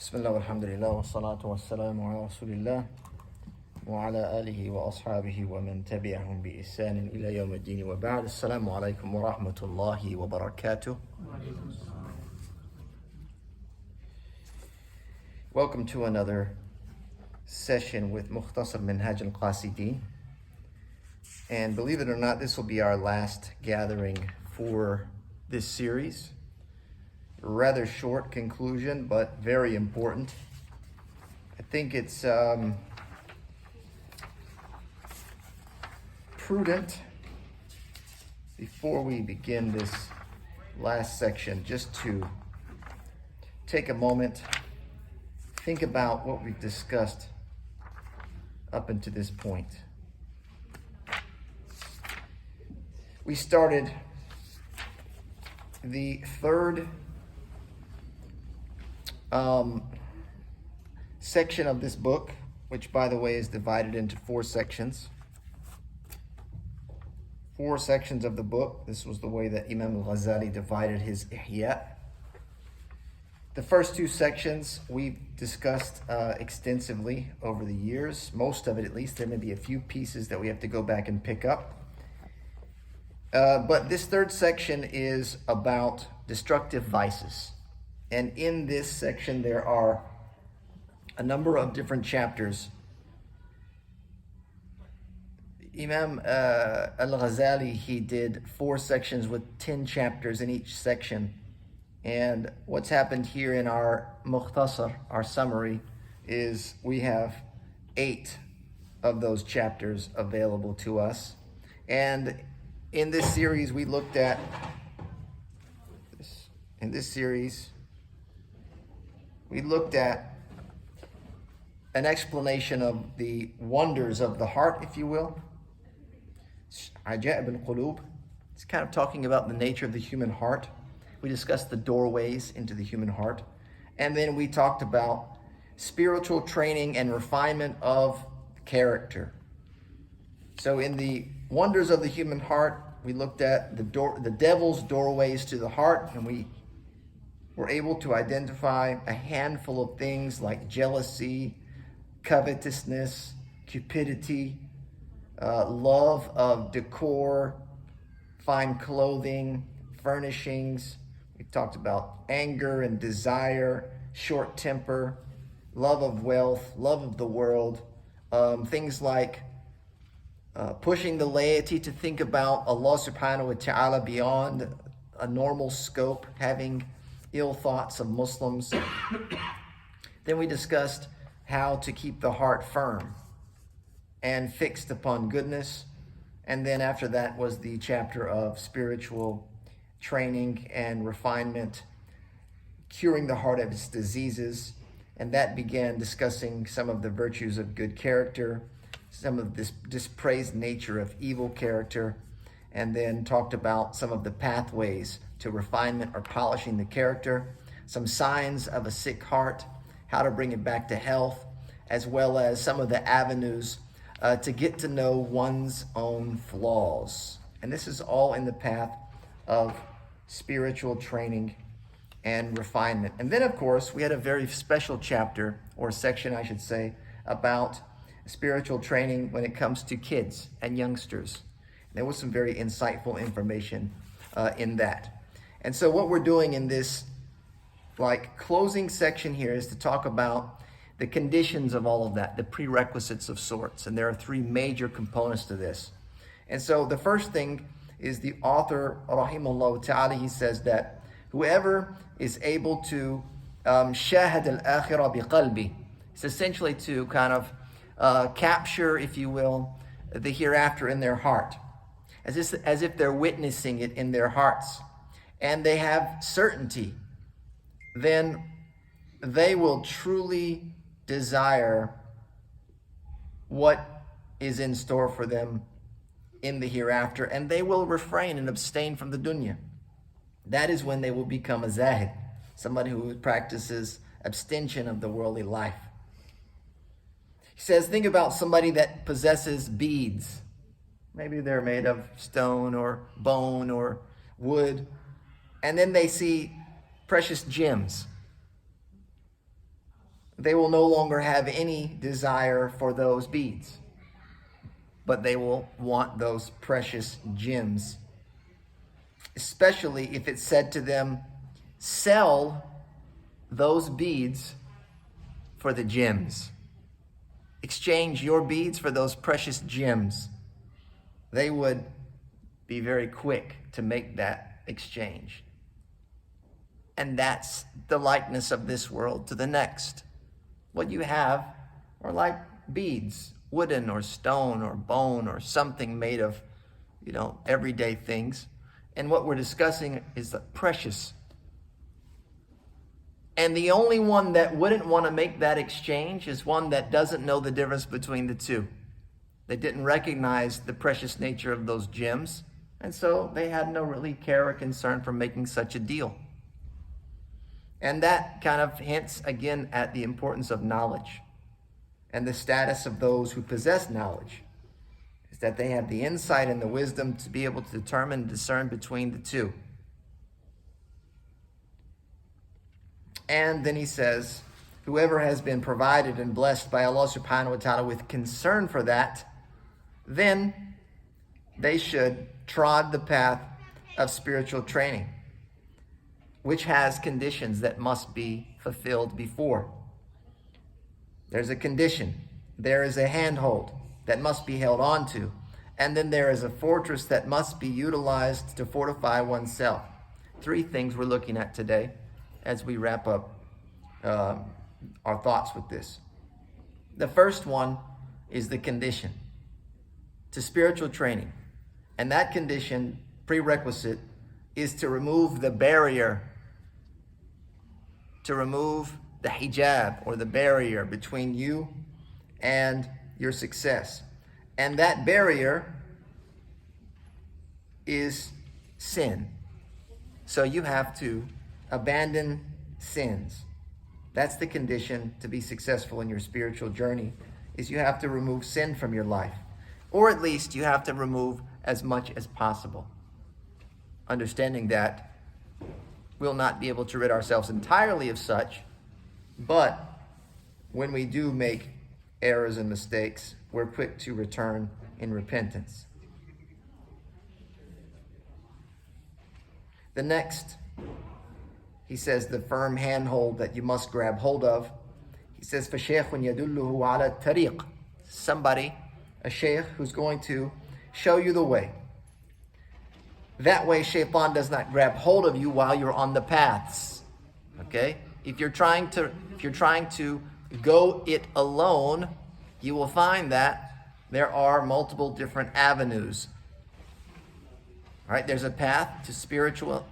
بسم الله والحمد لله والصلاة والسلام على رسول الله وعلى آله وأصحابه ومن تبعهم بإحسان إلى يوم الدين وبعد. السلام عليكم ورحمة الله وبركاته. Welcome to another session with Mukhtasar Minhaj al-Qasidin. And believe it or not, this will be our last gathering for this series. Rather short conclusion, but very important. I think it's prudent, before we begin this last section, just to take a moment, think about what we've discussed up until this point. We started the third section of this book, which, by the way, is divided into four sections. Four sections of the book. This was the way that Imam al-Ghazali divided his Ihya. The first two sections we've discussed extensively over the years, most of it at least. There may be a few pieces that we have to go back and pick up. But this third section is about destructive vices. And in this section, there are a number of different chapters. Imam al-Ghazali, he did 4 sections with 10 chapters in each section. And what's happened here in our Mukhtasar, our summary, is we have 8 of those chapters available to us. And in this series, we looked at an explanation of the wonders of the heart, if you will. Ajaib al-Qulub. It's kind of talking about the nature of the human heart. We discussed the doorways into the human heart. And then we talked about spiritual training and refinement of character. So in the wonders of the human heart, we looked at the devil's doorways to the heart, and we were able to identify a handful of things like jealousy, covetousness, cupidity, love of decor, fine clothing, furnishings. We talked about anger and desire, short temper, love of wealth, love of the world, things like pushing the laity to think about Allah subhanahu wa ta'ala beyond a normal scope, having ill thoughts of Muslims. Then we discussed how to keep the heart firm and fixed upon goodness. And then after that was the chapter of spiritual training and refinement, curing the heart of its diseases. And that began discussing some of the virtues of good character, some of this dispraised nature of evil character, and then talked about some of the pathways to refinement or polishing the character, some signs of a sick heart, how to bring it back to health, as well as some of the avenues to get to know one's own flaws. And this is all in the path of spiritual training and refinement. And then, of course, we had a very special chapter, or section, I should say, about spiritual training when it comes to kids and youngsters. There was some very insightful information in that. And so what we're doing in this closing section here is to talk about the conditions of all of that, the prerequisites of sorts. And there are 3 major components to this. And so the first thing is the author, rahimahullah ta'ala, he says that whoever is able to shahad al-akhirah bi-qalbi, it's essentially to kind of capture, if you will, the hereafter in their heart, as if they're witnessing it in their hearts, and they have certainty, then they will truly desire what is in store for them in the hereafter, and they will refrain and abstain from the dunya. That is when they will become a zahid, somebody who practices abstention of the worldly life. He says, think about somebody that possesses beads. Maybe they're made of stone or bone or wood. And then they see precious gems. they will no longer have any desire for those beads, but they will want those precious gems, especially if it's said to them, sell those beads for the gems. Exchange your beads for those precious gems. They would be very quick to make that exchange. And that's the likeness of this world to the next. What you have are like beads, wooden or stone or bone or something made of, everyday things. And what we're discussing is the precious. And the only one that wouldn't want to make that exchange is one that doesn't know the difference between the two. They didn't recognize the precious nature of those gems, and so they had no really care or concern for making such a deal. And that kind of hints again at the importance of knowledge and the status of those who possess knowledge, is that they have the insight and the wisdom to be able to determine and discern between the two. And then he says, whoever has been provided and blessed by Allah subhanahu wa ta'ala with concern for that, then they should trod the path of spiritual training, which has conditions that must be fulfilled before. There's a condition. There is a handhold that must be held on to. And then there is a fortress that must be utilized to fortify oneself. 3 things we're looking at today as we wrap up our thoughts with this. The first one is the condition to spiritual training. And that condition, prerequisite, is to remove the barrier, to remove the hijab or the barrier between you and your success. And that barrier is sin. So you have to abandon sins. That's the condition to be successful in your spiritual journey, is you have to remove sin from your life. Or at least you have to remove as much as possible. Understanding that we'll not be able to rid ourselves entirely of such, but when we do make errors and mistakes, we're quick to return in repentance. The next, he says, the firm handhold that you must grab hold of. He says, فَشَيْخٌ يَدُلُّهُ عَلَى الطَّرِيقِ. Somebody, a sheikh, who's going to show you the way. That way, shaitan does not grab hold of you while you're on the paths. Okay? If you're trying to go it alone, you will find that there are multiple different avenues. All right? There's a path to spiritual,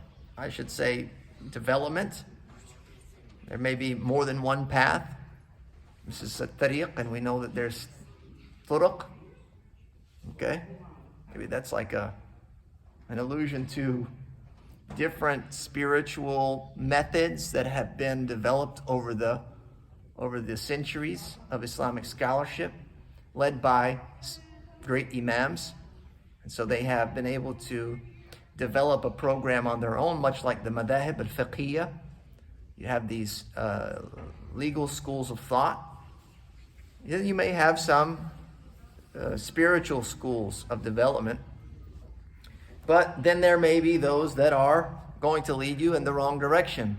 development. There may be more than one path. This is a tariq, and we know that there's turuq. Okay? Maybe that's like an allusion to different spiritual methods that have been developed over the centuries of Islamic scholarship, led by great imams. And so they have been able to develop a program on their own, much like the madahib al-fiqhiyya. You have these legal schools of thought. You may have some spiritual schools of development, but then there may be those that are going to lead you in the wrong direction.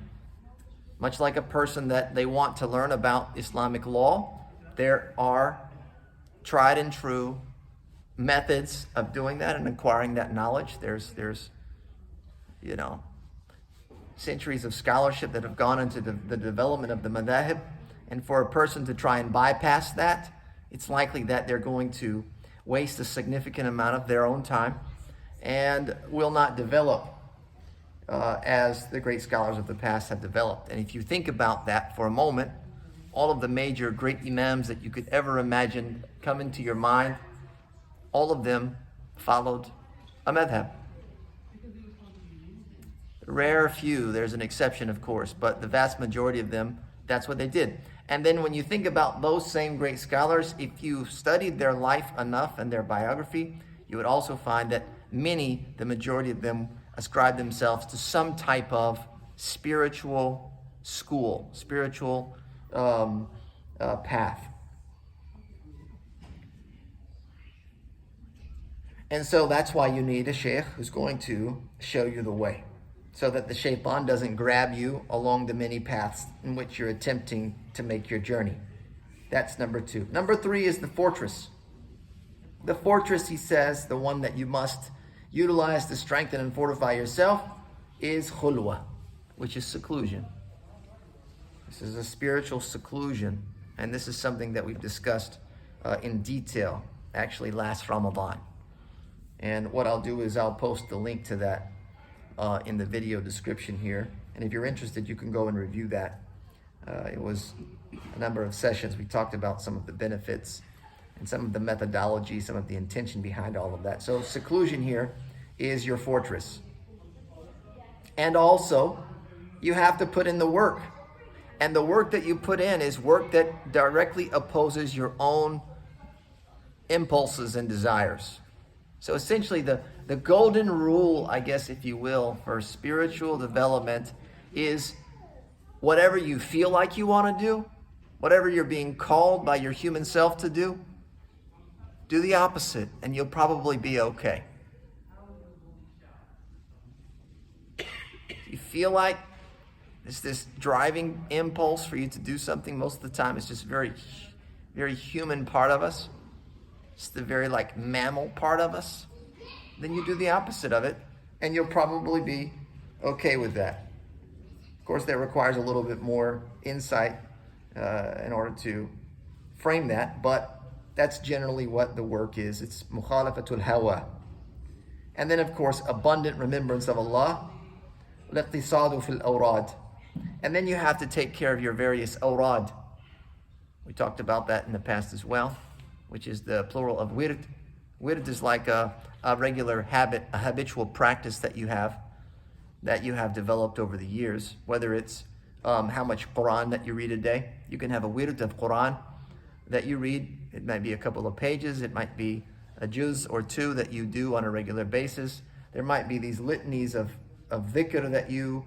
Much like a person that they want to learn about Islamic law, there are tried and true methods of doing that and acquiring that knowledge. There's centuries of scholarship that have gone into the development of the madahib, and for a person to try and bypass that, it's likely that they're going to waste a significant amount of their own time and will not develop as the great scholars of the past have developed. And if you think about that for a moment, all of the major great imams that you could ever imagine come into your mind, all of them followed a madhab. Rare few, there's an exception of course, but the vast majority of them, that's what they did. And then when you think about those same great scholars, if you studied their life enough and their biography, you would also find that the majority of them, ascribe themselves to some type of spiritual school, spiritual path. And so that's why you need a sheikh who's going to show you the way, so that the shaitan doesn't grab you along the many paths in which you're attempting to make your journey. That's number 2. Number 3 is the fortress. The fortress, he says, the one that you must utilize to strengthen and fortify yourself, is khulwa, which is seclusion. This is a spiritual seclusion, and this is something that we've discussed in detail, actually last Ramadan. And what I'll do is I'll post the link to that in the video description here. And if you're interested, you can go and review that. It was a number of sessions. We talked about some of the benefits and some of the methodology, some of the intention behind all of that. So seclusion here is your fortress. And also, you have to put in the work. And the work that you put in is work that directly opposes your own impulses and desires. So essentially, the golden rule, I guess, if you will, for spiritual development is whatever you feel like you want to do, whatever you're being called by your human self to do the opposite, and you'll probably be okay. You feel like it's this driving impulse for you to do something. Most of the time, it's just very, very human part of us. It's the very mammal part of us. Then you do the opposite of it, and you'll probably be okay with that. Of course, that requires a little bit more insight in order to frame that, but that's generally what the work is. It's mukhalafatul hawa. And then, of course, abundant remembrance of Allah. Liqtisadu fil awrad. And then you have to take care of your various awrad. We talked about that in the past as well, which is the plural of wird. Wird is like a regular habit, a habitual practice that you have developed over the years, whether it's how much Quran that you read a day. You can have a wird of Quran that you read. It might be a couple of pages. It might be a juz or 2 that you do on a regular basis. There might be these litanies of dhikr that you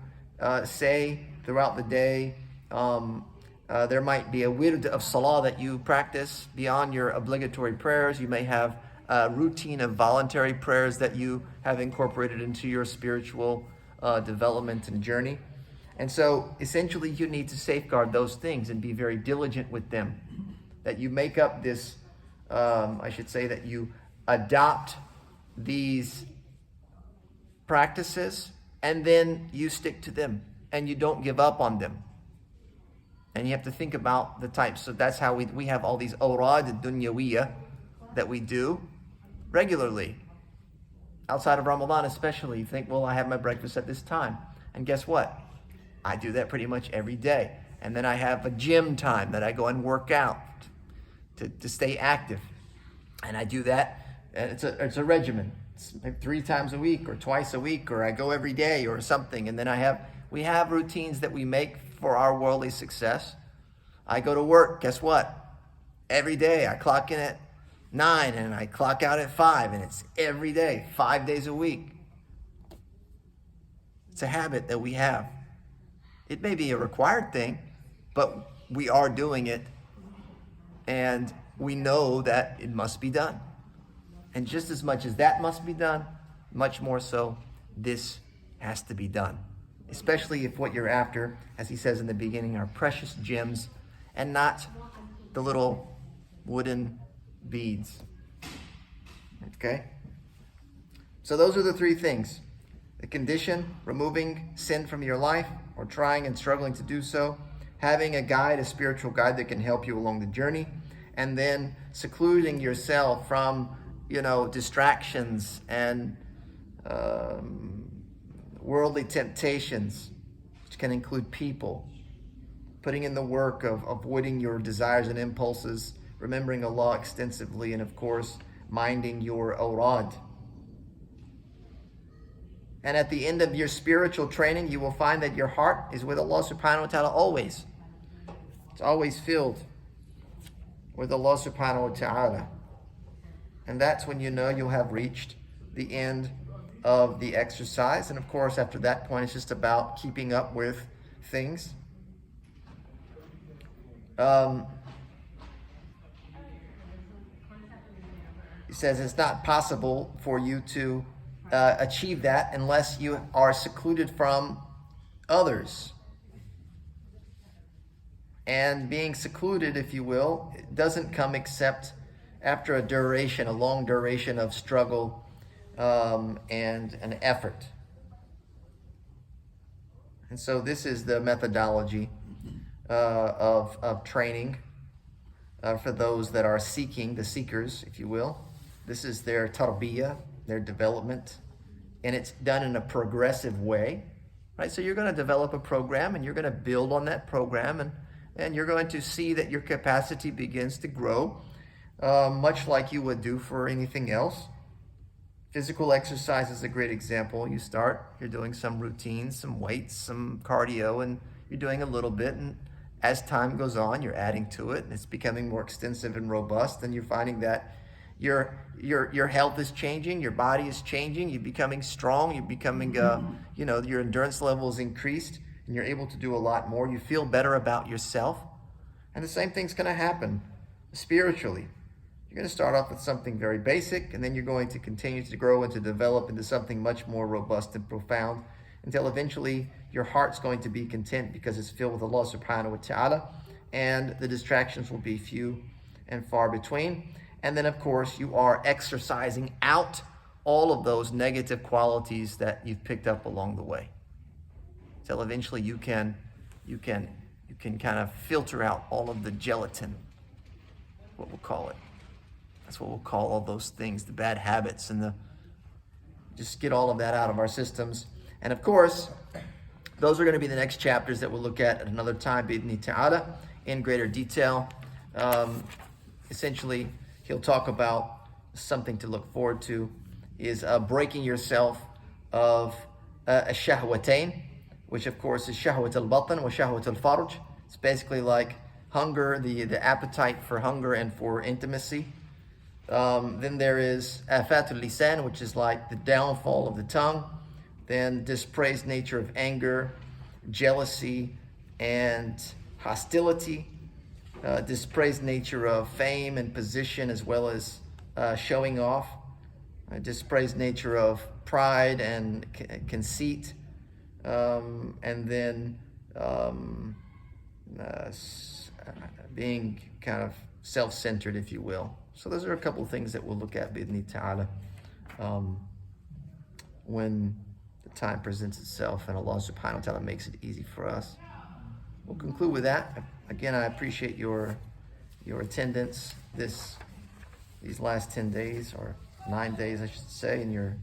say throughout the day. There might be a wird of salah that you practice beyond your obligatory prayers. You may have a routine of voluntary prayers that you have incorporated into your spiritual development and journey. And so essentially you need to safeguard those things and be very diligent with them. That you make up this, that you adopt these practices and then you stick to them and you don't give up on them. And you have to think about the types. So that's how we have all these awrad dunyawiyah that we do regularly. Outside of Ramadan especially, you think, well, I have my breakfast at this time. And guess what? I do that pretty much every day. And then I have a gym time that I go and work out to stay active. And I do that, and it's a regimen. It's like 3 times a week or twice a week, or I go every day or something. And then we have routines that we make for our worldly success. I go to work, guess what? Every day I clock in at 9 and I clock out at 5, and it's every day, 5 days a week. It's a habit that we have. It may be a required thing, but we are doing it, and we know that it must be done. And just as much as that must be done, much more so, this has to be done. Especially if what you're after, as he says in the beginning, are precious gems and not the little wooden beads. Okay? So those are the 3 things. The condition, removing sin from your life, or trying and struggling to do so. Having a guide, a spiritual guide that can help you along the journey. And then secluding yourself from, distractions and worldly temptations, which can include people. Putting in the work of avoiding your desires and impulses, remembering Allah extensively, and of course, minding your awrad. And at the end of your spiritual training, you will find that your heart is with Allah subhanahu wa ta'ala always. It's always filled with Allah subhanahu wa ta'ala. And that's when you know you'll have reached the end of the exercise. And of course, after that point, it's just about keeping up with things. He says it's not possible for you to achieve that unless you are secluded from others. And being secluded, if you will, doesn't come except after a long duration of struggle and an effort. And so this is the methodology of training for those that are seeking, the seekers, if you will. This is their tarbiyah, their development, and it's done in a progressive way, right? So you're going to develop a program, and you're going to build on that program, and you're going to see that your capacity begins to grow, much like you would do for anything else. Physical exercise is a great example. You're doing some routines, some weights, some cardio, and you're doing a little bit, and as time goes on, you're adding to it, and it's becoming more extensive and robust, and you're finding that your health is changing, your body is changing, you're becoming strong, you're becoming, your endurance level is increased, and you're able to do a lot more. You feel better about yourself. And the same thing's going to happen spiritually. You're going to start off with something very basic, and then you're going to continue to grow and to develop into something much more robust and profound, until eventually your heart's going to be content because it's filled with Allah subhanahu wa ta'ala, and the distractions will be few and far between. And then, of course, you are exercising out all of those negative qualities that you've picked up along the way. Till eventually you can kind of filter out all of the gelatin, what we'll call it. That's what we'll call all those things, the bad habits, and just get all of that out of our systems. And of course, those are going to be the next chapters that we'll look at another time, bi'idhni ta'ala, in greater detail. Essentially, he'll talk about something to look forward to, is breaking yourself of a shahwatain, which of course is shahwat al-batan wa shahwat al-farj. It's basically like hunger, the appetite for hunger and for intimacy. Then there is afat al-lisan, which is like the downfall of the tongue. Then dispraised nature of anger, jealousy, and hostility. Dispraised nature of fame and position, as well as showing off. Dispraised nature of pride and conceit. And then being kind of self-centered, if you will. So those are a couple of things that we'll look at, bi'idhni ta'ala, when the time presents itself and Allah subhanahu wa ta'ala makes it easy for us. We'll conclude with that. Again, I appreciate your attendance these last 10 days, or 9 days, I should say, and your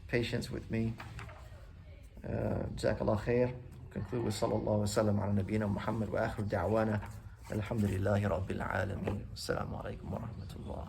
patience with me. Jazakallah khair. Conclude with sallallahu wa sallam ala nabiyyina Muhammad wa akhiru da'wana alhamdulillahi rabbil alamin. Assalamu alaikum wa rahmatullah.